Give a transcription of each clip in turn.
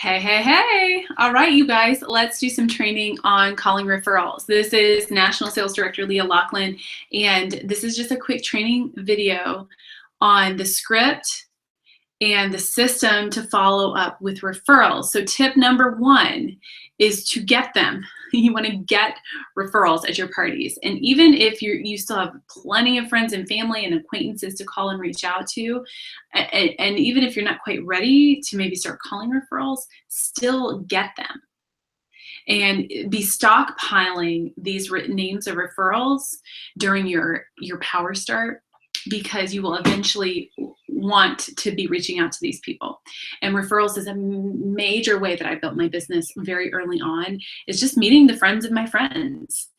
Hey, hey, hey. All right, you guys, let's do some training on calling referrals. This is National Sales Director Leah Lachlan, and this is just a quick training video on the script and the system to follow up with referrals. So tip number one is to get them. You want to get referrals at your parties. And even if you still have plenty of friends and family and acquaintances to call and reach out to, and even if you're not quite ready to maybe start calling referrals, still get them. And be stockpiling these written names of referrals during your power start, because you will eventually want to be reaching out to these people. And referrals is a major way that I built my business very early on. It's just meeting the friends of my friends.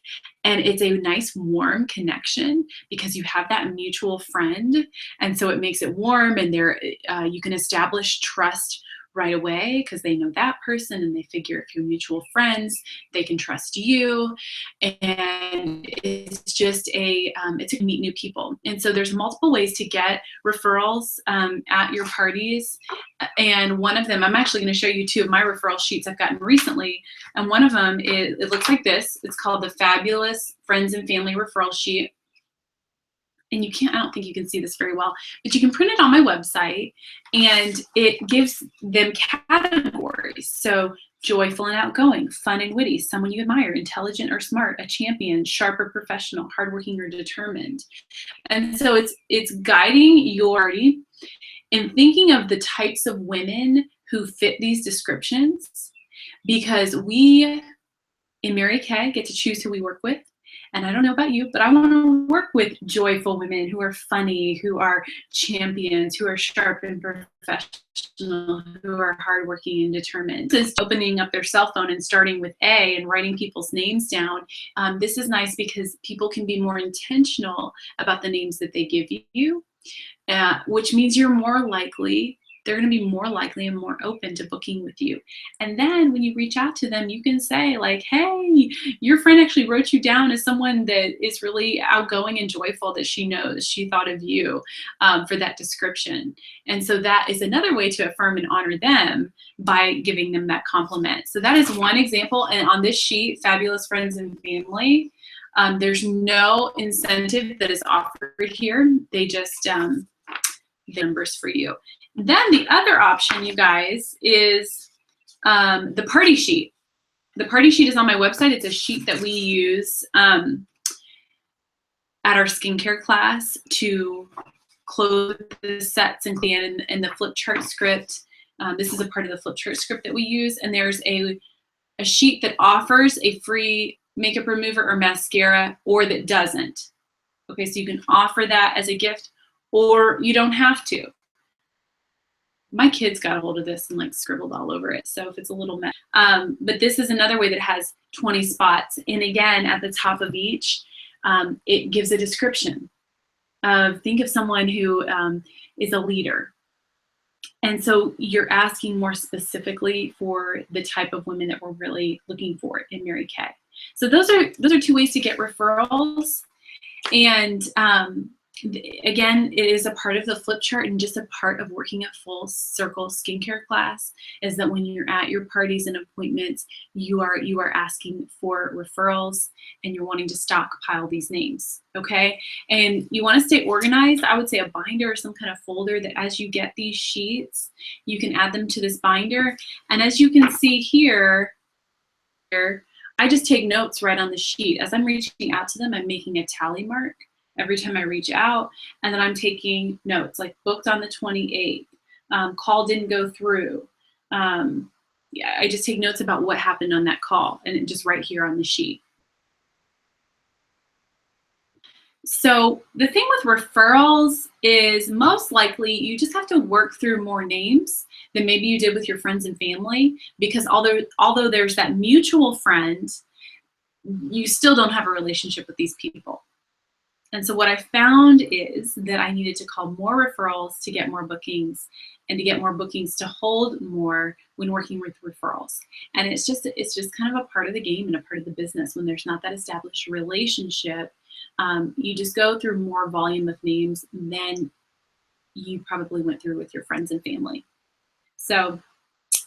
And it's a nice warm connection because you have that mutual friend. And so it makes it warm, and you can establish trust right away because they know that person, and they figure if you're mutual friends, they can trust you. And it's just it's to meet new people. And so there's multiple ways to get referrals at your parties. And one of them, I'm actually going to show you two of my referral sheets I've gotten recently. And one of them it looks like this. It's called the Fabulous Friends and Family Referral Sheet. And I don't think you can see this very well, but you can print it on my website, and it gives them categories. So joyful and outgoing, fun and witty, someone you admire, intelligent or smart, a champion, sharp or professional, hardworking or determined. And so it's guiding your party in thinking of the types of women who fit these descriptions, because we in Mary Kay get to choose who we work with. And I don't know about you, but I want to work with joyful women who are funny, who are champions, who are sharp and professional, who are hardworking and determined. This is opening up their cell phone and starting with A and writing people's names down. This is nice because people can be more intentional about the names that they give you, which means they're going to be more likely and more open to booking with you. And then when you reach out to them, you can say like, hey, your friend actually wrote you down as someone that is really outgoing and joyful, that she knows she thought of you for that description. And so that is another way to affirm and honor them by giving them that compliment. So that is one example. And on this sheet, Fabulous Friends and Family, there's no incentive that is offered here. They just the numbers for you. Then the other option, you guys, is the party sheet. The party sheet is on my website. It's a sheet that we use at our skincare class to close the sets and the flip chart script. This is a part of the flip chart script that we use. And there's a sheet that offers a free makeup remover or mascara, or that doesn't. Okay, so you can offer that as a gift, or you don't have to. My kids got a hold of this and like scribbled all over it, so if it's a little mess. But this is another way that has 20 spots. And again, at the top of each, it gives a description of, think of someone who is a leader. And so you're asking more specifically for the type of women that we're really looking for in Mary Kay. So those are two ways to get referrals. And again, it is a part of the flip chart, and just a part of working a full circle skincare class is that when you're at your parties and appointments, you are asking for referrals, and you're wanting to stockpile these names, okay? And you want to stay organized. I would say a binder or some kind of folder that as you get these sheets, you can add them to this binder. And as you can see here, I just take notes right on the sheet. As I'm reaching out to them, I'm making a tally mark every time I reach out, and then I'm taking notes, like booked on the 28th, call didn't go through. Yeah, I just take notes about what happened on that call, and it just right here on the sheet. So the thing with referrals is most likely you just have to work through more names than maybe you did with your friends and family, because although there's that mutual friend, you still don't have a relationship with these people. And so what I found is that I needed to call more referrals to get more bookings, and to get more bookings to hold more when working with referrals. And it's just kind of a part of the game and a part of the business. When there's not that established relationship, you just go through more volume of names than you probably went through with your friends and family. So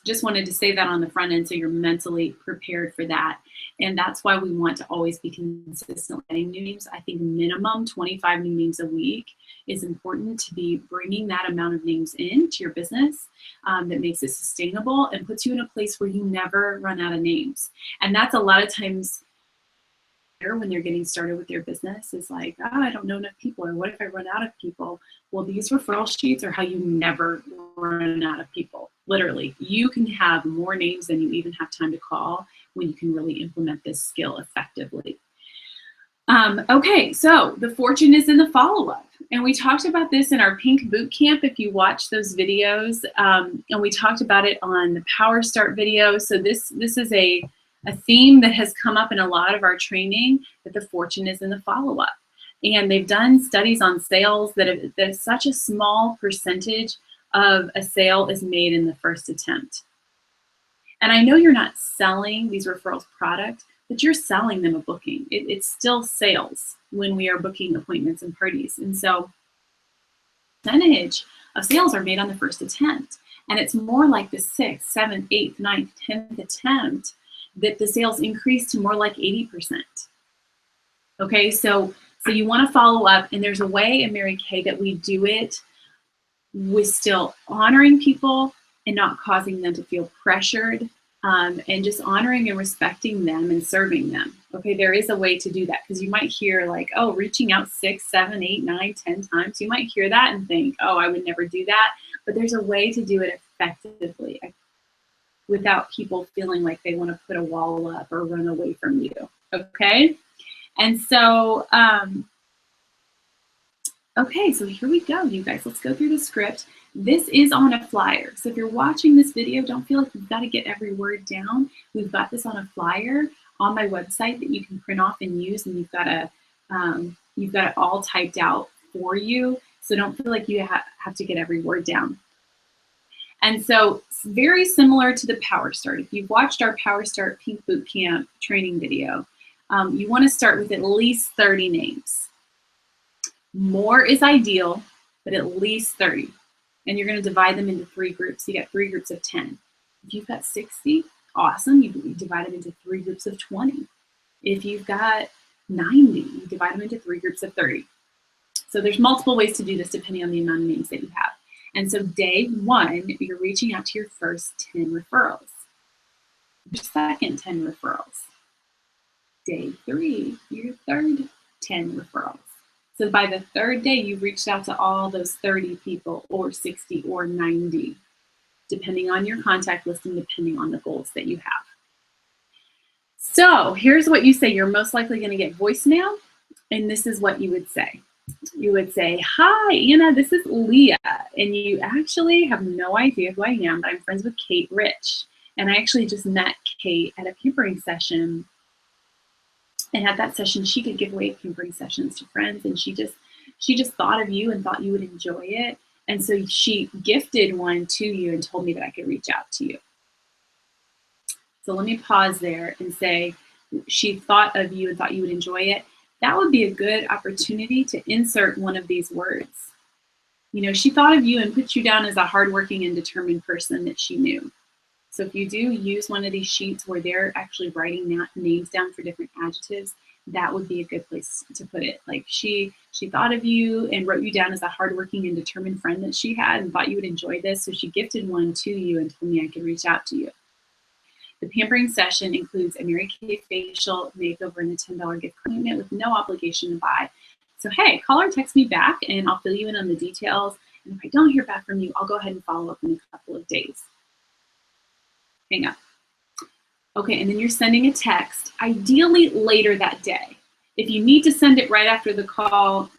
Just wanted to say that on the front end so you're mentally prepared for that. And that's why we want to always be consistent getting new names. I think minimum 25 new names a week is important to be bringing that amount of names into your business that makes it sustainable and puts you in a place where you never run out of names. And that's a lot of times when they're getting started with their business is like, oh, I don't know enough people, or what if I run out of people? Well, these referral sheets are how you never run out of people. Literally, you can have more names than you even have time to call when you can really implement this skill effectively. Okay, so the fortune is in the follow-up. And we talked about this in our Pink Boot Camp if you watch those videos. And we talked about it on the Power Start video. So this is a theme that has come up in a lot of our training, that the fortune is in the follow-up. And they've done studies on sales that such a small percentage of a sale is made in the first attempt. And I know you're not selling these referrals product, but you're selling them a booking. It's still sales when we are booking appointments and parties. And so percentage of sales are made on the first attempt. And it's more like the 6th, 7th, 8th, 9th, 10th attempt that the sales increase to more like 80%. Okay, so you want to follow up, and there's a way in Mary Kay that we do it with still honoring people and not causing them to feel pressured, and just honoring and respecting them and serving them. Okay, there is a way to do that, because you might hear like, oh, reaching out 6, 7, 8, 9, 10 times. You might hear that and think, oh, I would never do that. But there's a way to do it effectively without people feeling like they want to put a wall up or run away from you. Okay, and so okay, so here we go, you guys. Let's go through the script. This is on a flyer. So if you're watching this video, don't feel like you've got to get every word down. We've got this on a flyer on my website that you can print off and use, and you've got it all typed out for you. So don't feel like you have to get every word down. And so it's very similar to the Power Start. If you've watched our Power Start Pink Boot Camp training video, you want to start with at least 30 names. More is ideal, but at least 30. And you're going to divide them into 3 groups. You got 3 groups of 10. If you've got 60, awesome. You divide them into 3 groups of 20. If you've got 90, you divide them into 3 groups of 30. So there's multiple ways to do this depending on the amount of names that you have. And so day 1, you're reaching out to your first 10 referrals. Your second 10 referrals. Day 3, your third 10 referrals. So by the 3rd day, you've reached out to all those 30 people, or 60 or 90, depending on your contact list and depending on the goals that you have. So here's what you say. You're most likely going to get voicemail, and this is what you would say. You would say, hi, Anna, this is Leah, and you actually have no idea who I am, but I'm friends with Kate Rich, and I actually just met Kate at a pampering session. And at that session, she could give away pampering sessions to friends, and she just thought of you and thought you would enjoy it. And so she gifted one to you and told me that I could reach out to you. So let me pause there and say, she thought of you and thought you would enjoy it. That would be a good opportunity to insert one of these words. You know, she thought of you and put you down as a hardworking and determined person that she knew. So if you do use one of these sheets where they're actually writing names down for different adjectives, that would be a good place to put it. Like she thought of you and wrote you down as a hardworking and determined friend that she had and thought you would enjoy this. So she gifted one to you and told me I could reach out to you. The pampering session includes a Mary Kay facial, makeover, and a $10 gift card with no obligation to buy. So hey, call or text me back and I'll fill you in on the details. And if I don't hear back from you, I'll go ahead and follow up in a couple of days. Hang up. Okay, and then you're sending a text, ideally later that day. If you need to send it right after the call,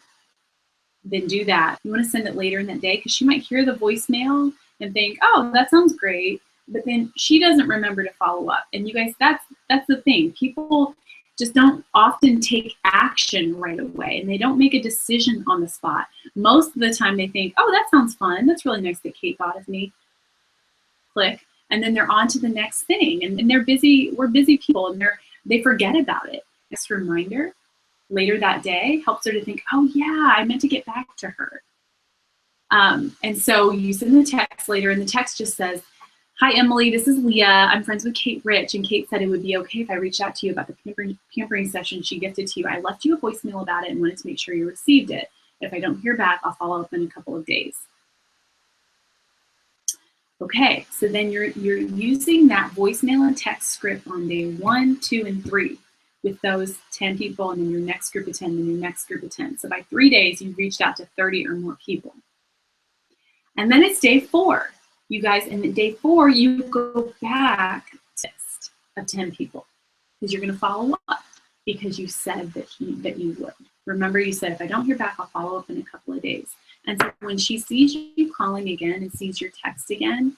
then do that. You want to send it later in that day because she might hear the voicemail and think, oh, that sounds great, but then she doesn't remember to follow up. And you guys, that's the thing. People just don't often take action right away, and they don't make a decision on the spot. Most of the time they think, oh, that sounds fun. That's really nice that Kate thought of me. Click. And then they're on to the next thing, and they're busy. We're busy people, and they forget about it. Next reminder later that day helps her to think, oh yeah, I meant to get back to her. And so you send the text later, and the text just says, Hi, Emily, this is Leah. I'm friends with Kate Rich, and Kate said it would be okay if I reached out to you about the pampering session she gifted to you. I left you a voicemail about it and wanted to make sure you received it. If I don't hear back, I'll follow up in a couple of days. Okay, so then you're using that voicemail and text script on day 1, 2, and 3 with those 10 people, and then your next group of 10, and your next group of 10. So by 3 days, you've reached out to 30 or more people. And then it's day 4. You guys, and then day 4, you go back to a list of 10 people because you're going to follow up because you said that you would. Remember, you said, if I don't hear back, I'll follow up in a couple of days. And so when she sees you calling again and sees your text again,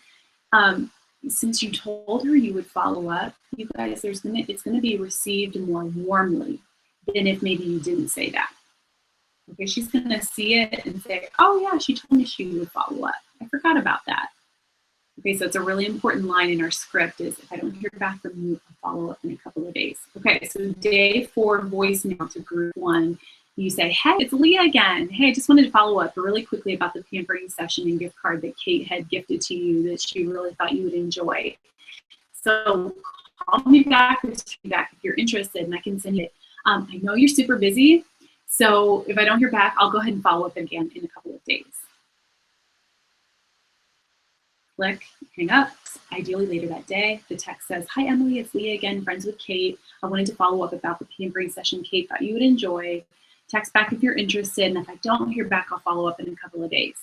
since you told her you would follow up, you guys, it's going to be received more warmly than if maybe you didn't say that. Okay, she's going to see it and say, oh yeah, she told me she would follow up. I forgot about that. Okay, so it's a really important line in our script is, if I don't hear back from you, I'll follow up in a couple of days. Okay, so day 4 voicemail to group 1, you say, hey, it's Leah again. Hey, I just wanted to follow up really quickly about the pampering session and gift card that Kate had gifted to you that she really thought you would enjoy. So call me back or text me back if you're interested, and I can send you it. I know you're super busy, so if I don't hear back, I'll go ahead and follow up again in a couple of days. Click, hang up, ideally later that day. The text says, hi, Emily, it's Leah again, friends with Kate. I wanted to follow up about the pampering session Kate thought you would enjoy. Text back if you're interested, and if I don't hear back, I'll follow up in a couple of days.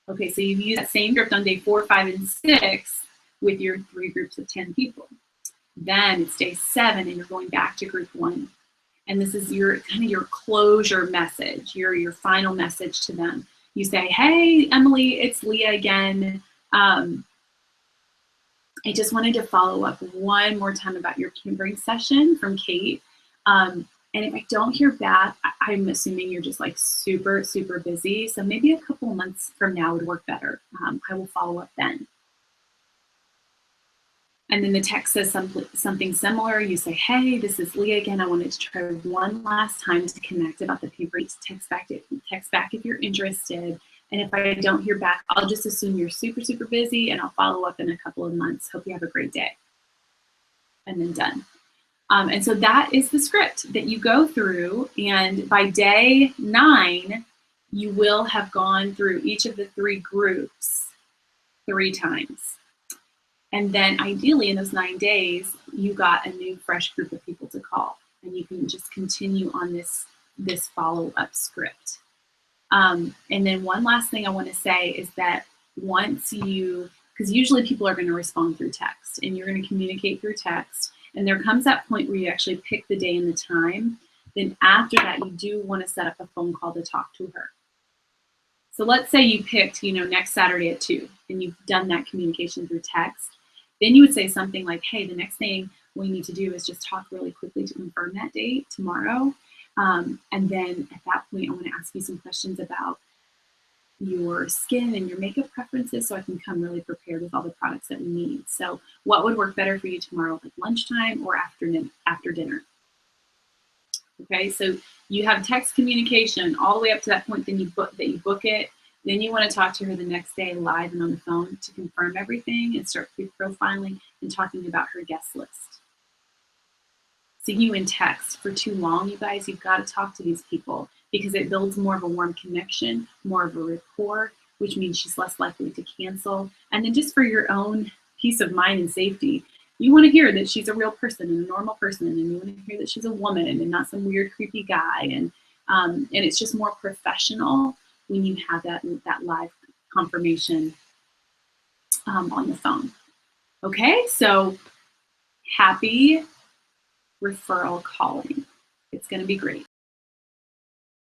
Okay, so you've used that same script on day 4, 5, and 6 with your 3 groups of 10 people. Then it's day 7, and you're going back to group 1. And this is your kind of your closure message, your final message to them. You say, hey, Emily, it's Leah again. I just wanted to follow up one more time about your pampering session from Kate. And if I don't hear back, I'm assuming you're just like super, super busy. So maybe a couple of months from now would work better. I will follow up then. And then the text says something similar. You say, hey, this is Leah again. I wanted to try one last time to connect about the pampering. Text back if you're interested. And if I don't hear back, I'll just assume you're super, super busy, and I'll follow up in a couple of months. Hope you have a great day. And then done. And so that is the script that you go through. And by day 9, you will have gone through each of the 3 groups 3 times. And then ideally in those 9 days, you got a new fresh group of people to call. And you can just continue on this follow-up script. And then one last thing I want to say is that once because usually people are going to respond through text, and you're going to communicate through text. And there comes that point where you actually pick the day and the time. Then after that, you do want to set up a phone call to talk to her. So let's say you picked, next Saturday at 2, and you've done that communication through text. Then you would say something like, hey, the next thing we need to do is just talk really quickly to confirm that date tomorrow. And then at that point, I want to ask you some questions about your skin and your makeup preferences so I can come really prepared with all the products that we need. So what would work better for you tomorrow, like lunchtime or after dinner? Okay, so you have text communication all the way up to that point, then you book it. Then you want to talk to her the next day live and on the phone to confirm everything and start profiling and talking about her guest list. Seeing you in text for too long, you guys, you've got to talk to these people because it builds more of a warm connection, more of a rapport, which means she's less likely to cancel. And then just for your own peace of mind and safety, you want to hear that she's a real person and a normal person, and you want to hear that she's a woman and not some weird, creepy guy. And it's just more professional when you have that live confirmation on the phone. Okay, so happy referral calling. It's going to be great.